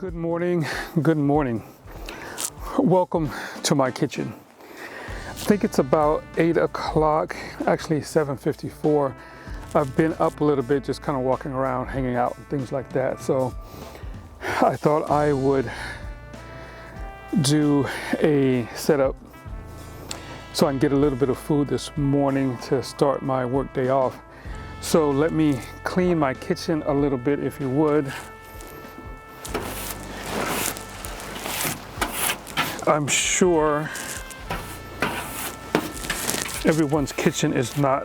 Good morning, good morning. Welcome to my kitchen. I think it's about 8 o'clock, actually 7:54. I've been up a little bit, just kind of walking around, hanging out and things like that. So I thought I would do a setup so I can get a little bit of food this morning to start my work day off. So let me clean my kitchen a little bit, if you would. I'm sure everyone's kitchen is not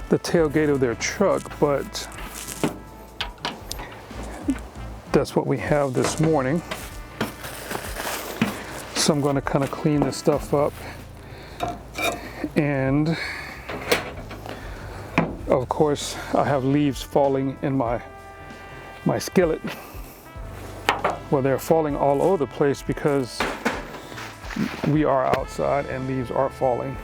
the tailgate of their truck, but that's what we have this morning. So I'm going to kind of clean this stuff up, and of course I have leaves falling in my skillet. Well, they're falling all over the place because we are outside and leaves are falling.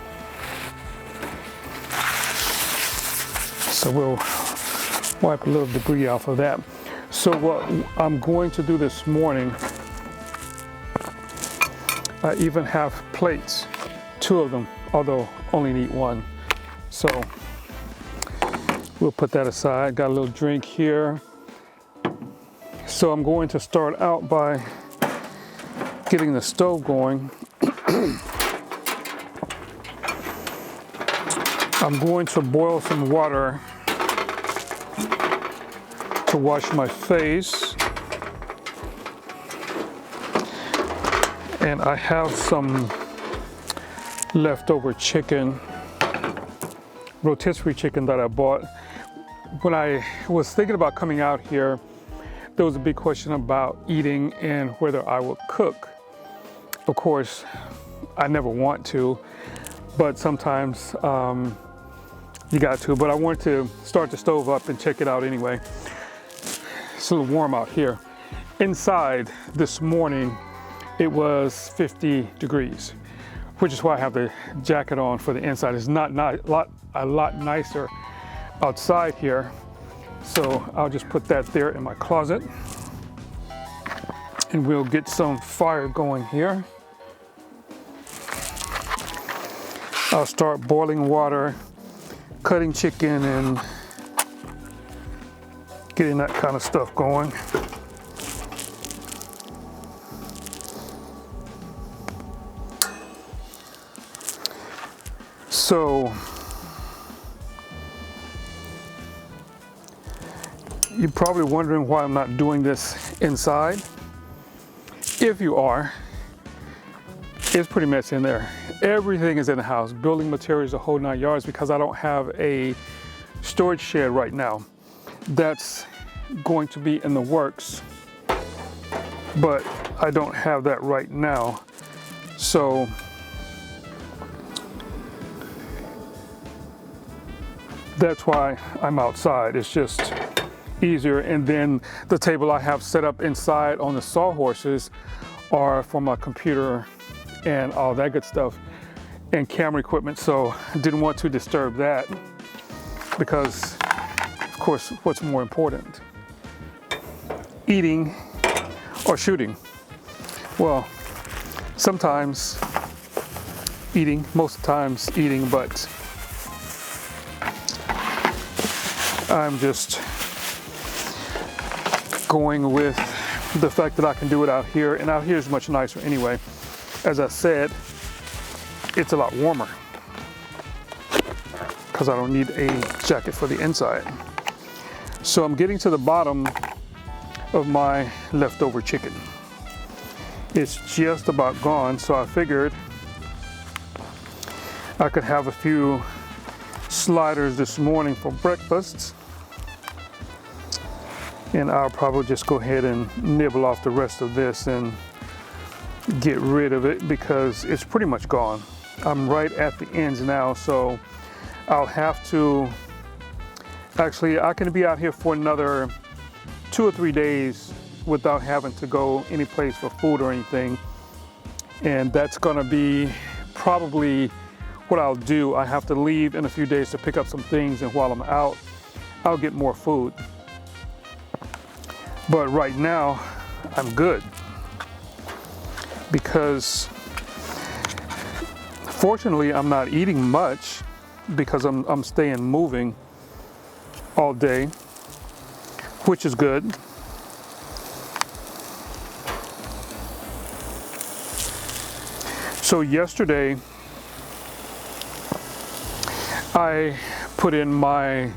So we'll wipe a little debris off of that. So what I'm going to do this morning, I even have plates, 2 of them, although only need 1. So we'll put that aside. Got a little drink here. So I'm going to start out by getting the stove going. I'm going to boil some water to wash my face. And I have some leftover chicken, rotisserie chicken that I bought. When I was thinking about coming out here, there was a big question about eating and whether I would cook. Of course, I never want to, but sometimes you got to. But I wanted to start the stove up and check it out anyway. It's a little warm out here. Inside this morning, it was 50 degrees, which is why I have the jacket on for the inside. It's not a lot nicer outside here. So I'll just put that there in my closet, and we'll get some fire going here. I'll start boiling water, cutting chicken, and getting that kind of stuff going. So you're probably wondering why I'm not doing this inside. If you are, it's pretty messy in there. Everything is in the house, building materials, the whole 9 yards, because I don't have a storage shed right now. That's going to be in the works, but I don't have that right now. So that's why I'm outside. It's just easier. And then the table I have set up inside on the sawhorses are for my computer and all that good stuff and camera equipment, so I didn't want to disturb that, because of course what's more important, eating or shooting? Well, sometimes eating, most of the times eating, but I'm just going with the fact that I can do it out here, and out here is much nicer anyway. As I said, it's a lot warmer because I don't need a jacket for the inside. So I'm getting to the bottom of my leftover chicken. It's just about gone, so I figured I could have a few sliders this morning for breakfast, and I'll probably just go ahead and nibble off the rest of this and get rid of it because it's pretty much gone. I'm right at the ends now, so I'll have to, actually I can be out here for another 2 or 3 days without having to go any place for food or anything, and that's gonna be probably what I'll do. I have to leave in a few days to pick up some things, and while I'm out, I'll get more food. But right now, I'm good. Because fortunately, I'm not eating much because I'm staying moving all day, which is good. So yesterday, I put in my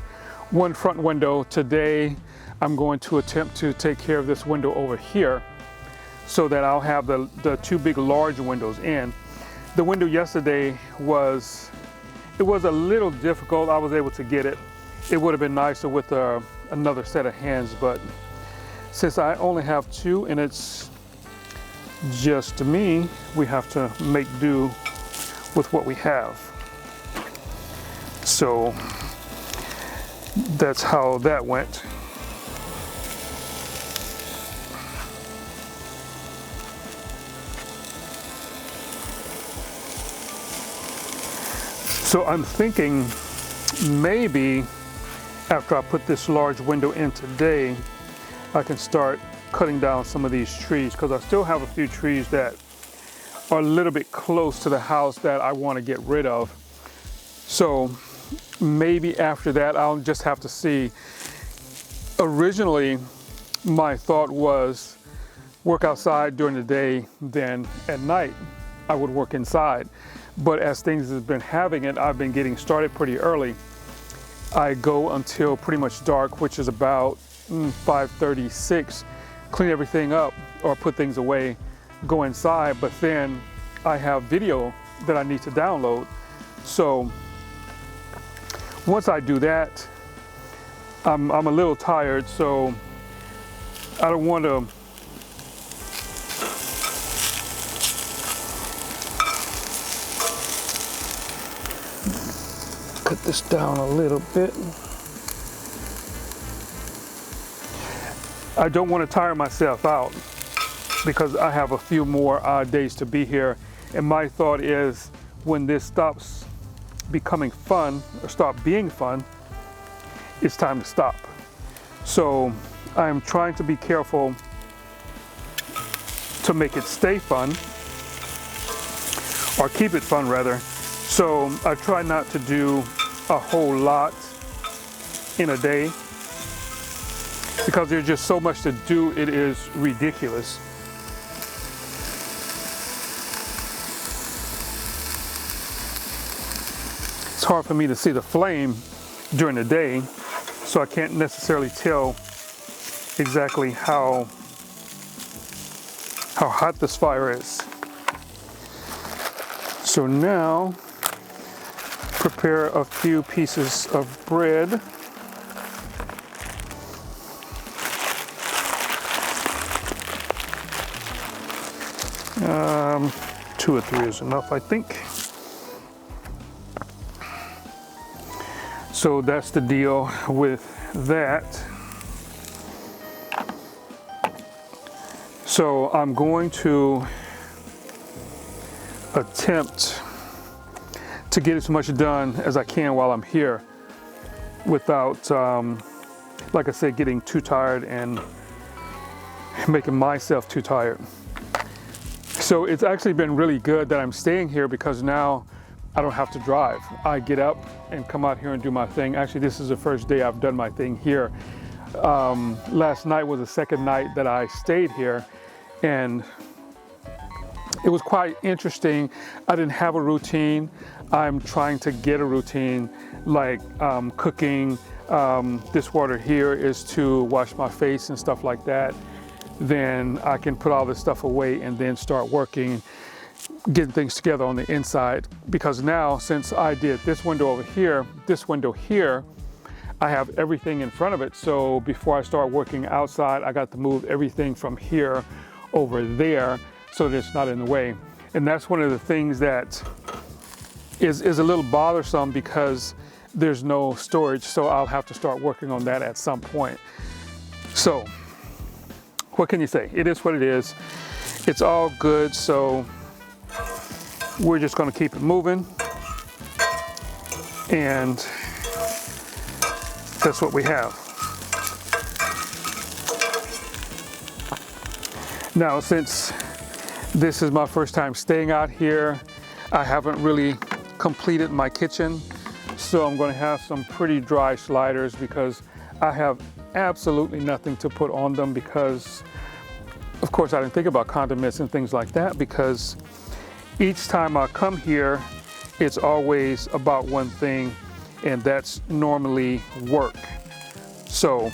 one front window. Today, I'm going to attempt to take care of this window over here so that I'll have the two big large windows in. The window yesterday was a little difficult. I was able to get it. It would have been nicer with another set of hands, but since I only have two and it's just me, we have to make do with what we have. So that's how that went. So I'm thinking maybe after I put this large window in today, I can start cutting down some of these trees, because I still have a few trees that are a little bit close to the house that I want to get rid of. So maybe after that, I'll just have to see. Originally, my thought was work outside during the day, then at night I would work inside. But as things have been having it, I've been getting started pretty early. I go until pretty much dark, which is about 5:36, clean everything up or put things away, go inside, but then I have video that I need to download. So once I do that, I'm a little tired, so I don't want to cut this down a little bit. I don't want to tire myself out because I have a few more days to be here. And my thought is when this stops becoming fun or stop being fun, it's time to stop. So I'm trying to be careful to make it stay fun, or keep it fun rather. So I try not to do a whole lot in a day, because there's just so much to do, it is ridiculous. It's hard for me to see the flame during the day, so I can't necessarily tell exactly how hot this fire is. So now, prepare a few pieces of bread. Two or three is enough, I think. So that's the deal with that. So I'm going to attempt to get as much done as I can while I'm here without, like I said, getting too tired and making myself too tired. So it's actually been really good that I'm staying here, because now I don't have to drive. I get up and come out here and do my thing. Actually, this is the first day I've done my thing here. Last night was the second night that I stayed here, and it was quite interesting. I didn't have a routine. I'm trying to get a routine, like cooking. This water here is to wash my face and stuff like that. Then I can put all this stuff away and then start working, getting things together on the inside. Because now, since I did this window over here, this window here, I have everything in front of it. So before I start working outside, I got to move everything from here over there so that it's not in the way. And that's one of the things that is a little bothersome, because there's no storage. So I'll have to start working on that at some point. So what can you say? It is what it is. It's all good. So we're just going to keep it moving. And that's what we have. Now, since this is my first time staying out here, I haven't really completed my kitchen. So I'm going to have some pretty dry sliders because I have absolutely nothing to put on them because, of course, I didn't think about condiments and things like that because each time I come here, it's always about one thing, and that's normally work. So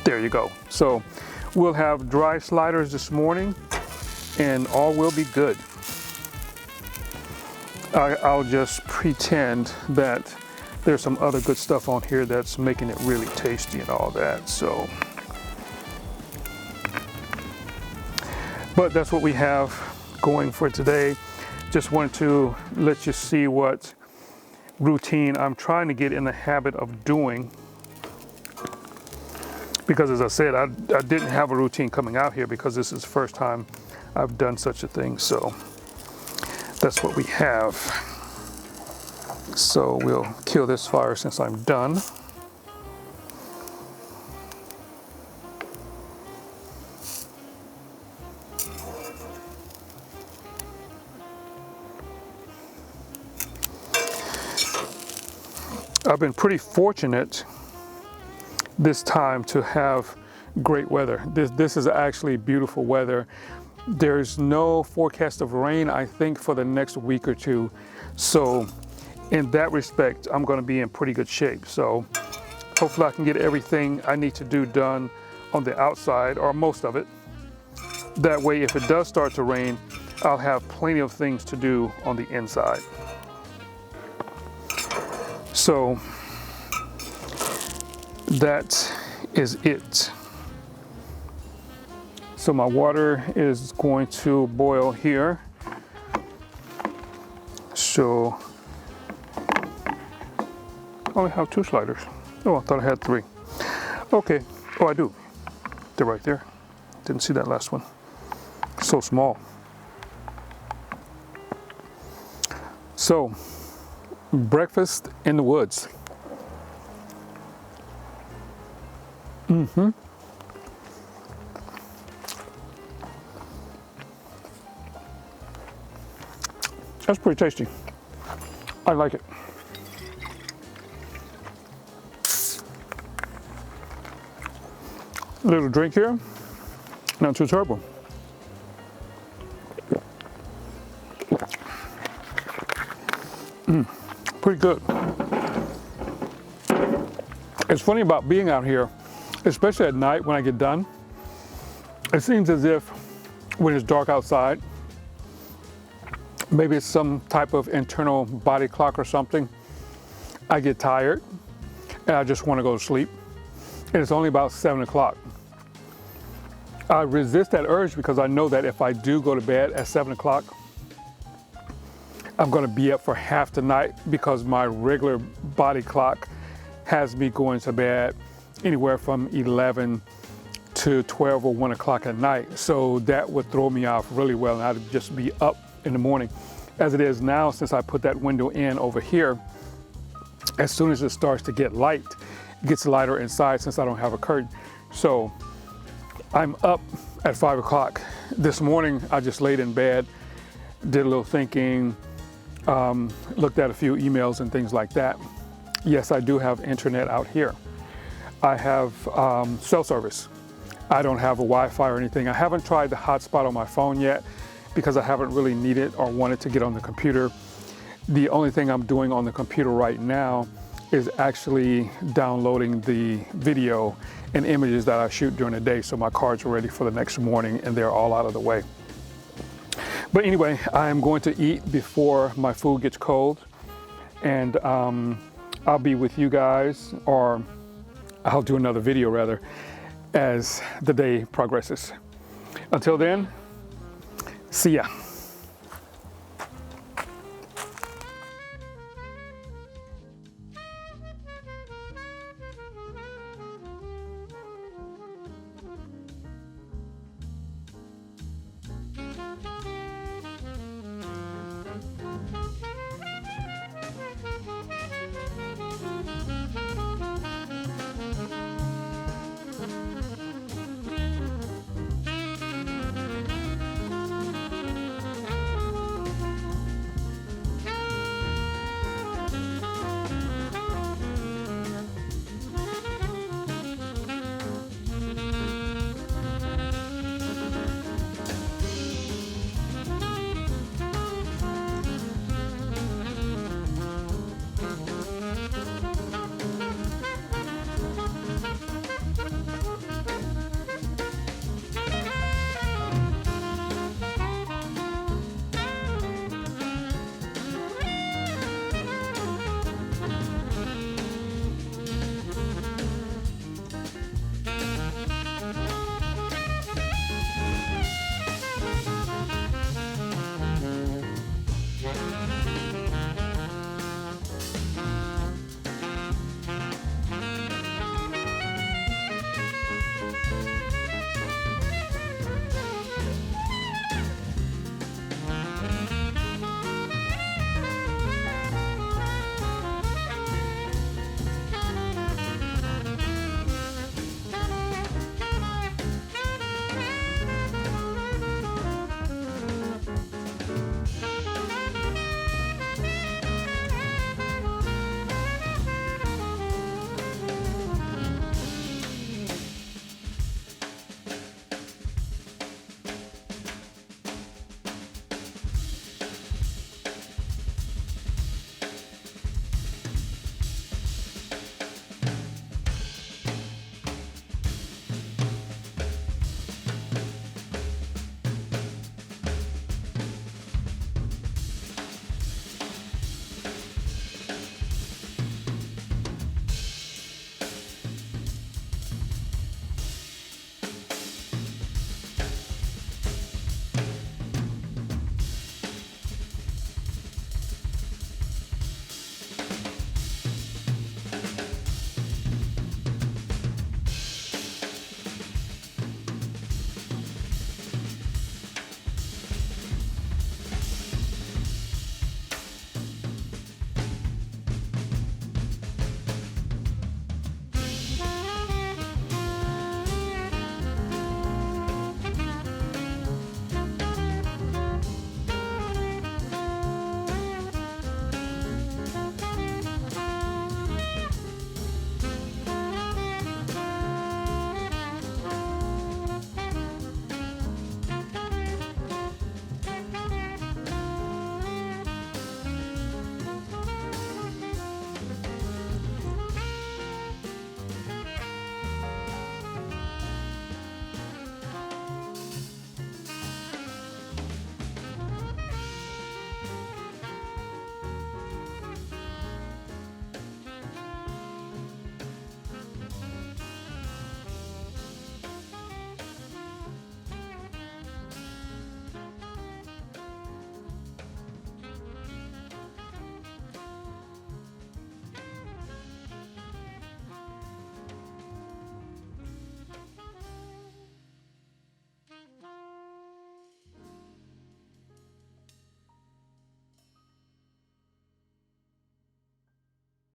there you go. So we'll have dry sliders this morning and all will be good. I'll just pretend that there's some other good stuff on here that's making it really tasty and all that. So, but that's what we have going for today. Just wanted to let you see what routine I'm trying to get in the habit of doing. Because as I said, I didn't have a routine coming out here because this is the first time I've done such a thing. So that's what we have. So we'll kill this fire since I'm done. I've been pretty fortunate this time to have great weather. This is actually beautiful weather. There's no forecast of rain, I think, for the next week or two. So in that respect, I'm going to be in pretty good shape. So hopefully I can get everything I need to do done on the outside, or most of it. That way, if it does start to rain, I'll have plenty of things to do on the inside. So that is it. So my water is going to boil here. So I only have 2 sliders. Oh, I thought I had 3. Okay. Oh, I do. They're right there. Didn't see that last one. So small. So, breakfast in the woods. That's pretty tasty. I like it. A little drink here, not too terrible. Pretty good. It's funny about being out here, especially at night when I get done. It seems as if when it's dark outside, maybe it's some type of internal body clock or something, I get tired and I just want to go to sleep. And it's only about 7 o'clock. I resist that urge because I know that if I do go to bed at 7 o'clock, I'm going to be up for half the night because my regular body clock has me going to bed anywhere from 11 to 12 or 1 o'clock at night. So that would throw me off really well, and I'd just be up in the morning. As it is now, since I put that window in over here, as soon as it starts to get light, it gets lighter inside since I don't have a curtain. So I'm up at 5 o'clock. This morning, I just laid in bed, did a little thinking, looked at a few emails and things like that. Yes, I do have internet out here. I have cell service. I don't have a Wi-Fi or anything. I haven't tried the hotspot on my phone yet because I haven't really needed or wanted to get on the computer. The only thing I'm doing on the computer right now is actually downloading the video and images that I shoot during the day, so my cards are ready for the next morning and they're all out of the way. But anyway, I am going to eat before my food gets cold, and I'll be with you guys, or I'll do another video rather, as the day progresses. Until then, see ya.